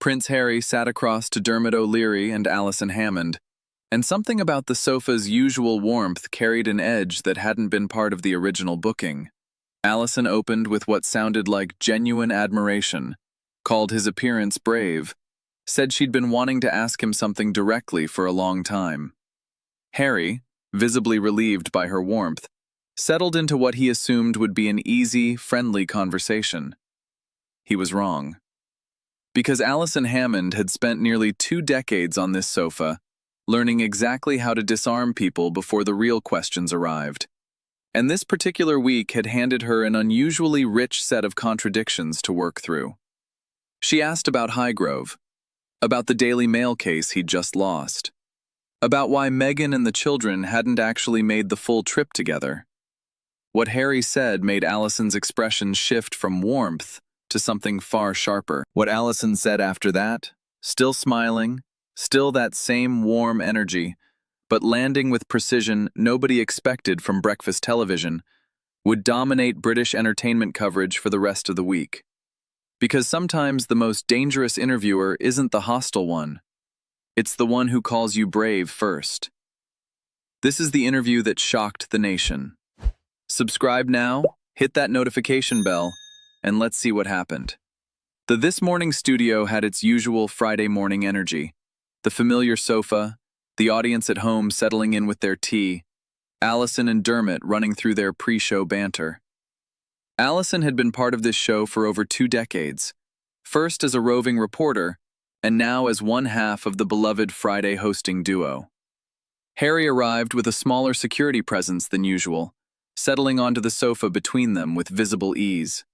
Prince Harry sat across to Dermot O'Leary and Alison Hammond, and something about the sofa's usual warmth carried an edge that hadn't been part of the original booking. Alison opened with what sounded like genuine admiration, called his appearance brave, said she'd been wanting to ask him something directly for a long time. Harry, visibly relieved by her warmth, settled into what he assumed would be an easy, friendly conversation. He was wrong. Because Alison Hammond had spent nearly 2 decades on this sofa, learning exactly how to disarm people before the real questions arrived. And this particular week had handed her an unusually rich set of contradictions to work through. She asked about Highgrove, about the Daily Mail case he'd just lost, about why Meghan and the children hadn't actually made the full trip together. What Harry said made Alison's expression shift from warmth to something far sharper. What Alison said after that, still smiling, still that same warm energy, but landing with precision nobody expected from breakfast television, would dominate British entertainment coverage for the rest of the week. Because sometimes the most dangerous interviewer isn't the hostile one. It's the one who calls you brave first. This is the interview that shocked the nation. Subscribe now, hit that notification bell, and let's see what happened. The This Morning studio had its usual Friday morning energy. The familiar sofa, the audience at home settling in with their tea, Alison and Dermot running through their pre-show banter. Alison had been part of this show for over 2 decades, first as a roving reporter, and now as one half of the beloved Friday hosting duo. Harry arrived with a smaller security presence than usual, settling onto the sofa between them with visible ease.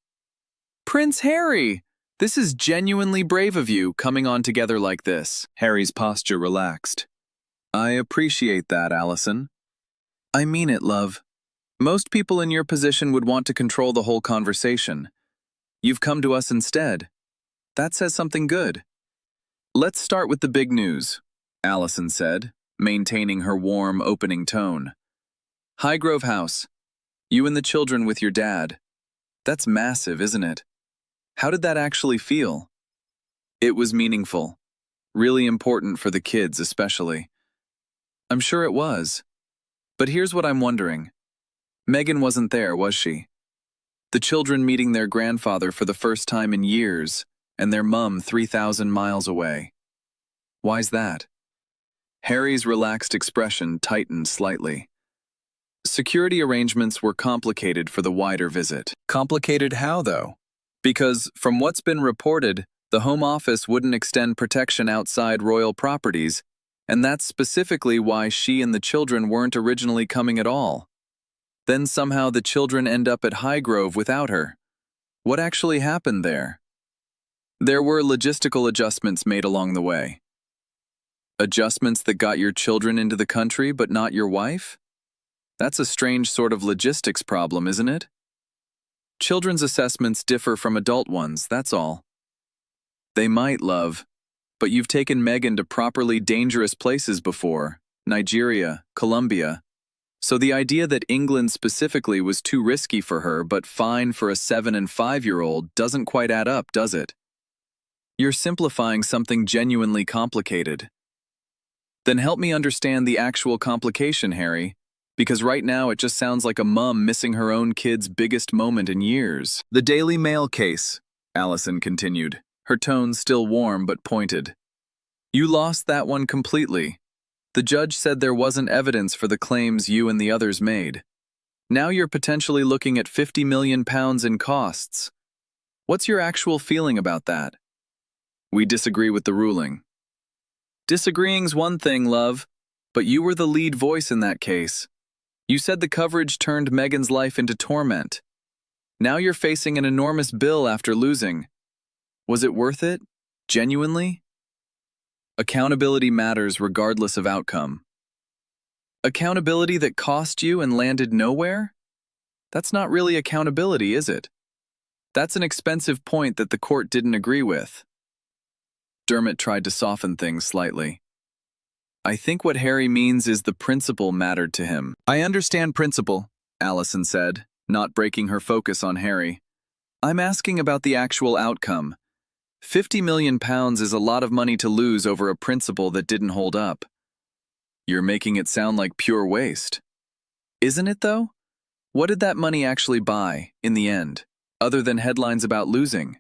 "Prince Harry! This is genuinely brave of you, coming on together like this." Harry's posture relaxed. "I appreciate that, Alison. I mean it, love. Most people in your position would want to control the whole conversation. You've come to us instead. That says something good." "Let's start with the big news," Alison said, maintaining her warm, opening tone. "Highgrove House. You and the children with your dad. That's massive, isn't it? How did that actually feel?" "It was meaningful. Really important for the kids, especially." "I'm sure it was. But here's what I'm wondering. Meghan wasn't there, was she? The children meeting their grandfather for the first time in years, and their mum 3,000 miles away. Why's that?" Harry's relaxed expression tightened slightly. Security arrangements were complicated for the wider visit. Complicated how, though? Because, from what's been reported, the Home Office wouldn't extend protection outside royal properties, and that's specifically why she and the children weren't originally coming at all. Then somehow the children end up at Highgrove without her. What actually happened there? There were logistical adjustments made along the way. Adjustments that got your children into the country but not your wife? That's a strange sort of logistics problem, isn't it? Children's assessments differ from adult ones, that's all. They might, love, but you've taken Meghan to properly dangerous places before, Nigeria, Colombia. So the idea that England specifically was too risky for her but fine for a 7- and 5-year-old doesn't quite add up, does it? You're simplifying something genuinely complicated. Then help me understand the actual complication, Harry, because right now it just sounds like a mum missing her own kid's biggest moment in years. "The Daily Mail case," Alison continued, her tone still warm but pointed. "You lost that one completely. The judge said there wasn't evidence for the claims you and the others made. Now you're potentially looking at £50 million in costs. What's your actual feeling about that?" "We disagree with the ruling." "Disagreeing's one thing, love, but you were the lead voice in that case. You said the coverage turned Meghan's life into torment. Now you're facing an enormous bill after losing. Was it worth it? Genuinely?" "Accountability matters regardless of outcome." "Accountability that cost you and landed nowhere? That's not really accountability, is it? That's an expensive point that the court didn't agree with." Dermot tried to soften things slightly. "I think what Harry means is the principle mattered to him." "I understand principle," Alison said, not breaking her focus on Harry. "I'm asking about the actual outcome. £50 million is a lot of money to lose over a principle that didn't hold up. You're making it sound like pure waste. Isn't it, though? What did that money actually buy, in the end, other than headlines about losing?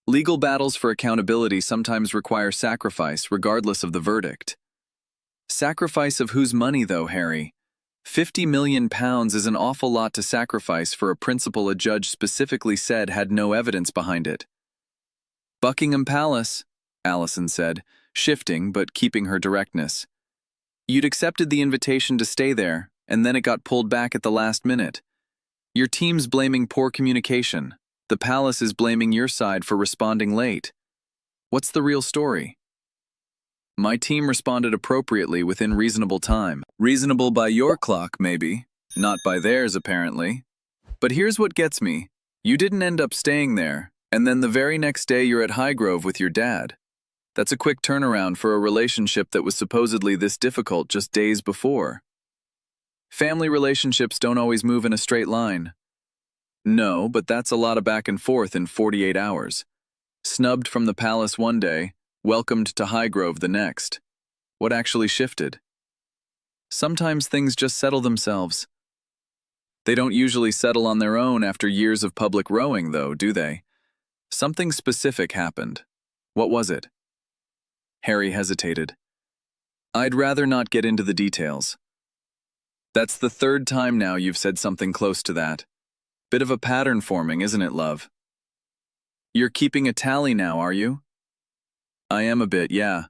Legal battles for accountability sometimes require sacrifice, regardless of the verdict. Sacrifice of whose money, though, Harry? £50 million is an awful lot to sacrifice for a principle a judge specifically said had no evidence behind it. Buckingham Palace, Alison said, shifting but keeping her directness. You'd accepted the invitation to stay there, and then it got pulled back at the last minute. Your team's blaming poor communication. The palace is blaming your side for responding late. What's the real story? My team responded appropriately within reasonable time. Reasonable by your clock, maybe. Not by theirs, apparently. But here's what gets me. You didn't end up staying there, and then the very next day you're at Highgrove with your dad. That's a quick turnaround for a relationship that was supposedly this difficult just days before. Family relationships don't always move in a straight line. No, but that's a lot of back and forth in 48 hours. Snubbed from the palace one day, welcomed to Highgrove the next. What actually shifted? Sometimes things just settle themselves. They don't usually settle on their own after years of public rowing, though, do they? Something specific happened. What was it? Harry hesitated. I'd rather not get into the details. That's the third time now you've said something close to that. Bit of a pattern forming, isn't it, love? You're keeping a tally now, are you? I am a bit, yeah.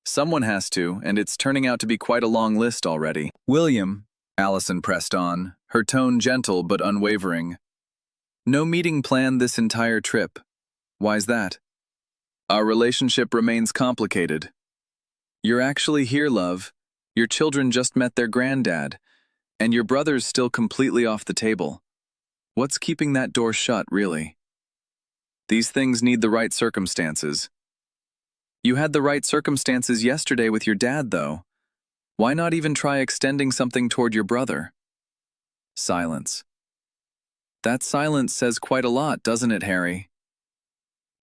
Someone has to, and it's turning out to be quite a long list already. William, Alison pressed on, her tone gentle but unwavering. No meeting planned this entire trip. Why's that? Our relationship remains complicated. You're actually here, love. Your children just met their granddad, and your brother's still completely off the table. What's keeping that door shut, really? These things need the right circumstances. You had the right circumstances yesterday with your dad, though. Why not even try extending something toward your brother? Silence. That silence says quite a lot, doesn't it, Harry?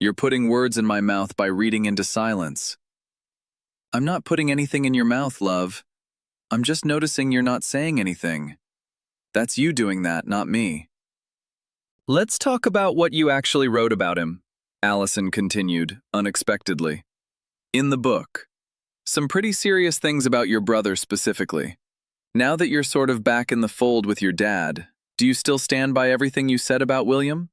You're putting words in my mouth by reading into silence. I'm not putting anything in your mouth, love. I'm just noticing you're not saying anything. That's you doing that, not me. Let's talk about what you actually wrote about him, Alison continued, unexpectedly. In the book. Some pretty serious things about your brother specifically. Now that you're sort of back in the fold with your dad, do you still stand by everything you said about William?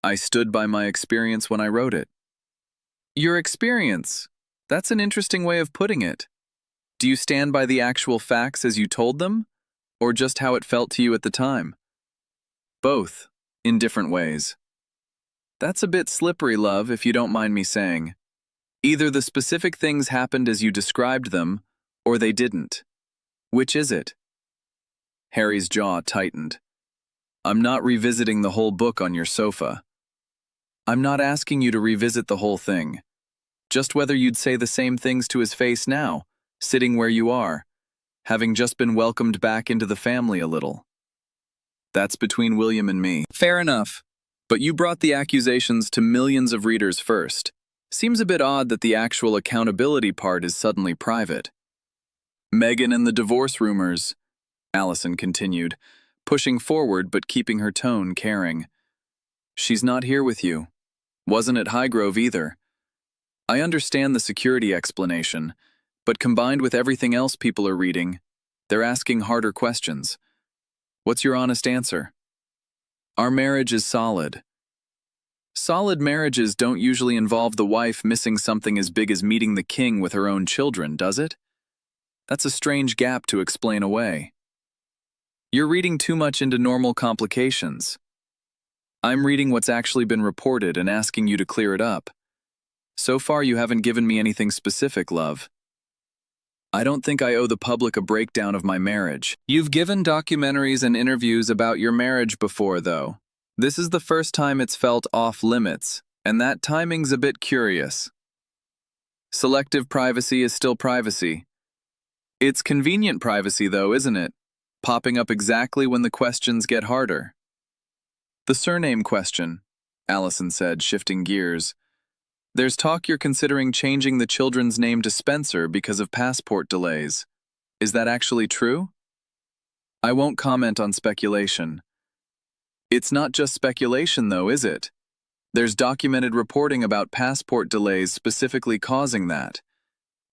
I stood by my experience when I wrote it. Your experience? That's an interesting way of putting it. Do you stand by the actual facts as you told them, or just how it felt to you at the time? Both, in different ways. That's a bit slippery, love, if you don't mind me saying. Either the specific things happened as you described them, or they didn't. Which is it? Harry's jaw tightened. I'm not revisiting the whole book on your sofa. I'm not asking you to revisit the whole thing. Just whether you'd say the same things to his face now, sitting where you are, having just been welcomed back into the family a little. That's between William and me. Fair enough. But you brought the accusations to millions of readers first. Seems a bit odd that the actual accountability part is suddenly private. Meghan and the divorce rumors, Alison continued, pushing forward but keeping her tone caring. She's not here with you. Wasn't at Highgrove either. I understand the security explanation, but combined with everything else people are reading, they're asking harder questions. What's your honest answer? Our marriage is solid. Solid marriages don't usually involve the wife missing something as big as meeting the king with her own children, does it? That's a strange gap to explain away. You're reading too much into normal complications. I'm reading what's actually been reported and asking you to clear it up. So far, you haven't given me anything specific, love. I don't think I owe the public a breakdown of my marriage. You've given documentaries and interviews about your marriage before, though. This is the first time it's felt off limits, and that timing's a bit curious. Selective privacy is still privacy. It's convenient privacy, though, isn't it? Popping up exactly when the questions get harder. The surname question, Alison said, shifting gears. There's talk you're considering changing the children's name to Spencer because of passport delays. Is that actually true? I won't comment on speculation. It's not just speculation though, is it? There's documented reporting about passport delays specifically causing that.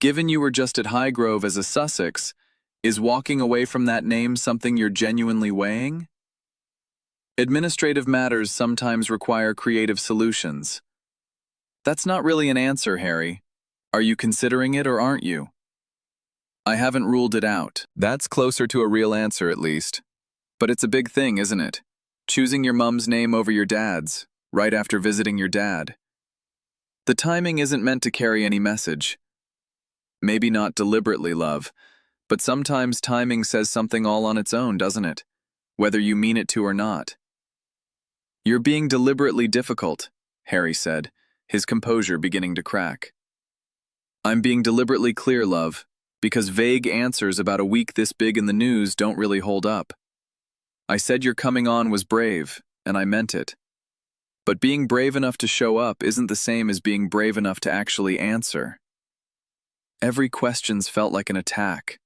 Given you were just at Highgrove as a Sussex, is walking away from that name something you're genuinely weighing? Administrative matters sometimes require creative solutions. That's not really an answer, Harry. Are you considering it or aren't you? I haven't ruled it out. That's closer to a real answer at least. But it's a big thing, isn't it? Choosing your mum's name over your dad's, right after visiting your dad. The timing isn't meant to carry any message. Maybe not deliberately, love, but sometimes timing says something all on its own, doesn't it? Whether you mean it to or not. You're being deliberately difficult, Harry said, his composure beginning to crack. I'm being deliberately clear, love, because vague answers about a week this big in the news don't really hold up. I said your coming on was brave, and I meant it. But being brave enough to show up isn't the same as being brave enough to actually answer. Every question's felt like an attack.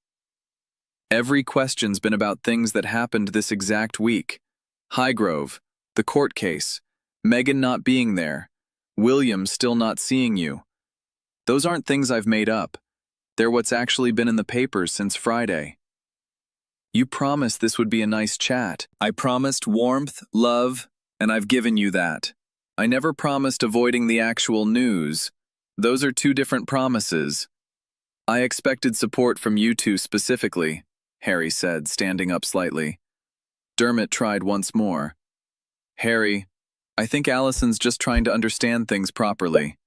Every question's been about things that happened this exact week. Highgrove, the court case, Megan not being there, William still not seeing you. Those aren't things I've made up. They're what's actually been in the papers since Friday. You promised this would be a nice chat. I promised warmth, love, and I've given you that. I never promised avoiding the actual news. Those are two different promises. I expected support from you two specifically, Harry said, standing up slightly. Dermot tried once more. Harry, I think Alison's just trying to understand things properly.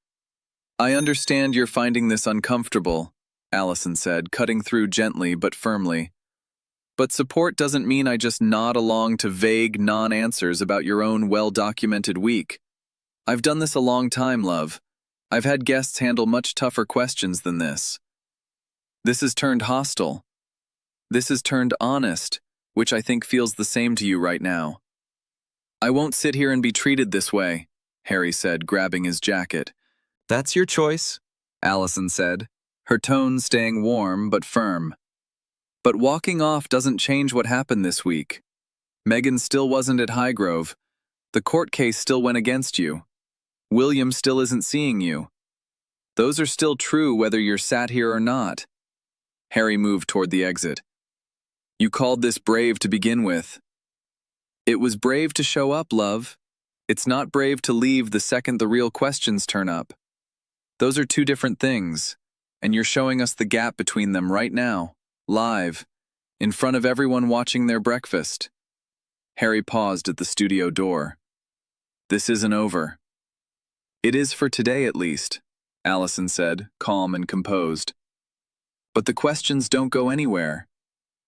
I understand you're finding this uncomfortable, Alison said, cutting through gently but firmly. But support doesn't mean I just nod along to vague non-answers about your own well-documented week. I've done this a long time, love. I've had guests handle much tougher questions than this. This has turned hostile. This has turned honest, which I think feels the same to you right now. I won't sit here and be treated this way, Harry said, grabbing his jacket. That's your choice, Alison said, her tone staying warm but firm. But walking off doesn't change what happened this week. Megan still wasn't at Highgrove. The court case still went against you. William still isn't seeing you. Those are still true whether you're sat here or not. Harry moved toward the exit. You called this brave to begin with. It was brave to show up, love. It's not brave to leave the second the real questions turn up. Those are two different things, and you're showing us the gap between them right now, live, in front of everyone watching their breakfast. Harry paused at the studio door. This isn't over. It is for today at least, Alison said, calm and composed. But the questions don't go anywhere.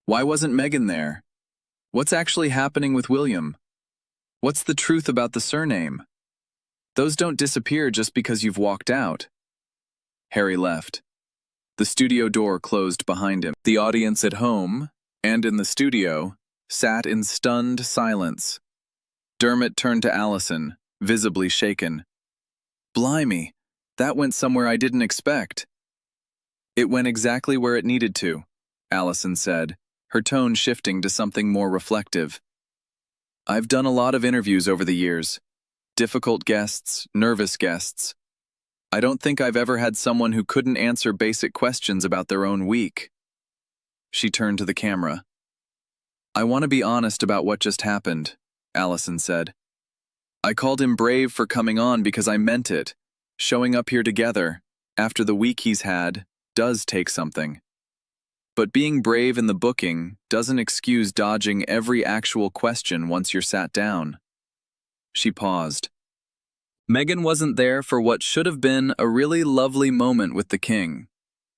Why wasn't Megan there? What's actually happening with William? What's the truth about the surname? Those don't disappear just because you've walked out. Harry left. The studio door closed behind him. The audience at home, and in the studio, sat in stunned silence. Dermot turned to Alison, visibly shaken. Blimey, that went somewhere I didn't expect. It went exactly where it needed to, Alison said, her tone shifting to something more reflective. I've done a lot of interviews over the years. Difficult guests, nervous guests. I don't think I've ever had someone who couldn't answer basic questions about their own week. She turned to the camera. I want to be honest about what just happened, Alison said. I called him brave for coming on because I meant it. Showing up here together, after the week he's had, does take something. But being brave in the booking doesn't excuse dodging every actual question once you're sat down. She paused. Megan wasn't there for what should have been a really lovely moment with the king.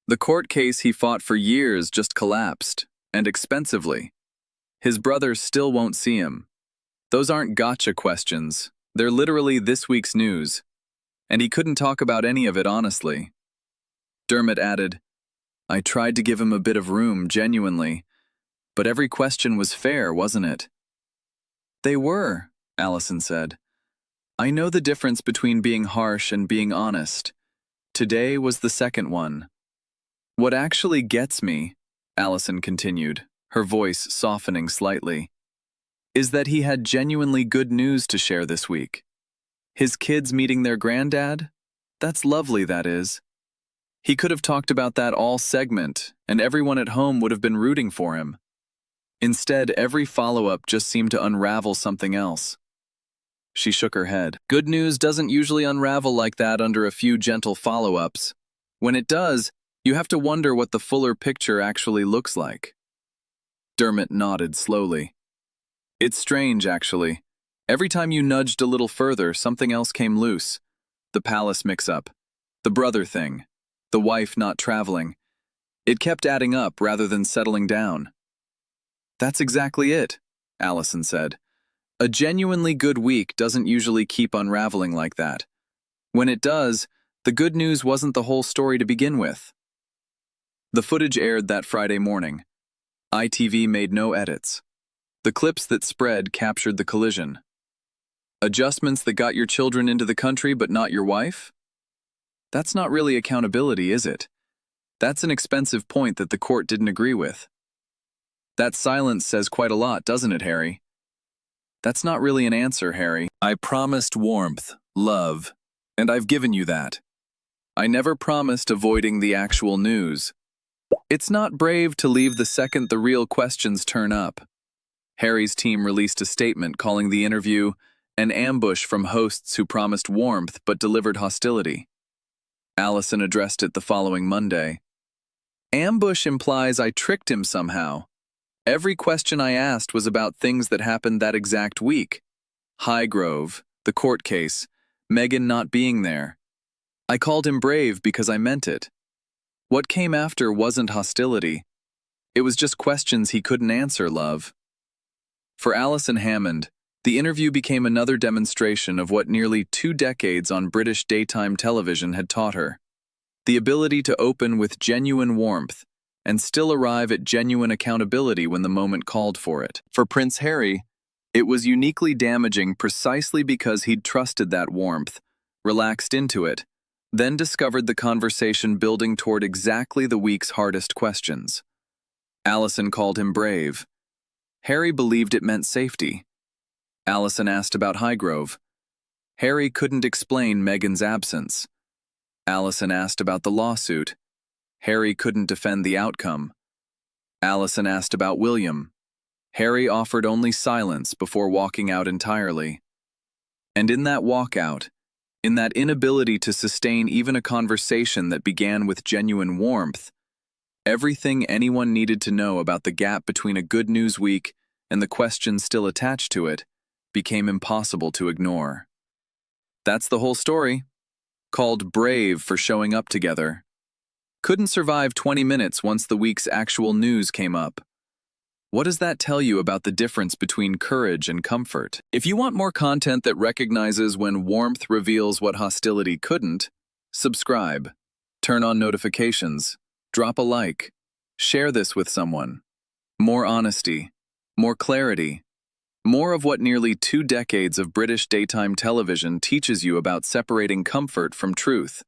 The court case he fought for years just collapsed, and expensively. His brother still won't see him. Those aren't gotcha questions. They're literally this week's news. And he couldn't talk about any of it honestly. Dermot added, I tried to give him a bit of room, genuinely. But every question was fair, wasn't it? They were, Alison said. I know the difference between being harsh and being honest. Today was the second one. What actually gets me, Alison continued, her voice softening slightly, is that he had genuinely good news to share this week. His kids meeting their granddad? That's lovely, that is. He could have talked about that all segment, and everyone at home would have been rooting for him. Instead, every follow-up just seemed to unravel something else. She shook her head. Good news doesn't usually unravel like that under a few gentle follow-ups. When it does, you have to wonder what the fuller picture actually looks like. Dermot nodded slowly. It's strange, actually. Every time you nudged a little further, something else came loose. The palace mix-up. The brother thing. The wife not traveling. It kept adding up rather than settling down. That's exactly it, Alison said. A genuinely good week doesn't usually keep unraveling like that. When it does, the good news wasn't the whole story to begin with. The footage aired that Friday morning. ITV made no edits. The clips that spread captured the collision. Adjustments that got your children into the country but not your wife? That's not really accountability, is it? That's an expensive point that the court didn't agree with. That silence says quite a lot, doesn't it, Harry? That's not really an answer, Harry. I promised warmth, love, and I've given you that. I never promised avoiding the actual news. It's not brave to leave the second the real questions turn up. Harry's team released a statement calling the interview an ambush from hosts who promised warmth but delivered hostility. Alison addressed it the following Monday. Ambush implies I tricked him somehow. Every question I asked was about things that happened that exact week. Highgrove, the court case, Meghan not being there. I called him brave because I meant it. What came after wasn't hostility. It was just questions he couldn't answer, love. For Alison Hammond, the interview became another demonstration of what nearly 2 decades on British daytime television had taught her. The ability to open with genuine warmth and still arrive at genuine accountability when the moment called for it. For Prince Harry, it was uniquely damaging precisely because he'd trusted that warmth, relaxed into it, then discovered the conversation building toward exactly the week's hardest questions. Alison called him brave. Harry believed it meant safety. Alison asked about Highgrove. Harry couldn't explain Meghan's absence. Alison asked about the lawsuit. Harry couldn't defend the outcome. Alison asked about William. Harry offered only silence before walking out entirely. And in that walkout, in that inability to sustain even a conversation that began with genuine warmth, everything anyone needed to know about the gap between a good news week and the questions still attached to it became impossible to ignore. That's the whole story. Called brave for showing up together. Couldn't survive 20 minutes once the week's actual news came up. What does that tell you about the difference between courage and comfort? If you want more content that recognizes when warmth reveals what hostility couldn't, subscribe, turn on notifications, drop a like, share this with someone. More honesty, more clarity, more of what nearly 2 decades of British daytime television teaches you about separating comfort from truth.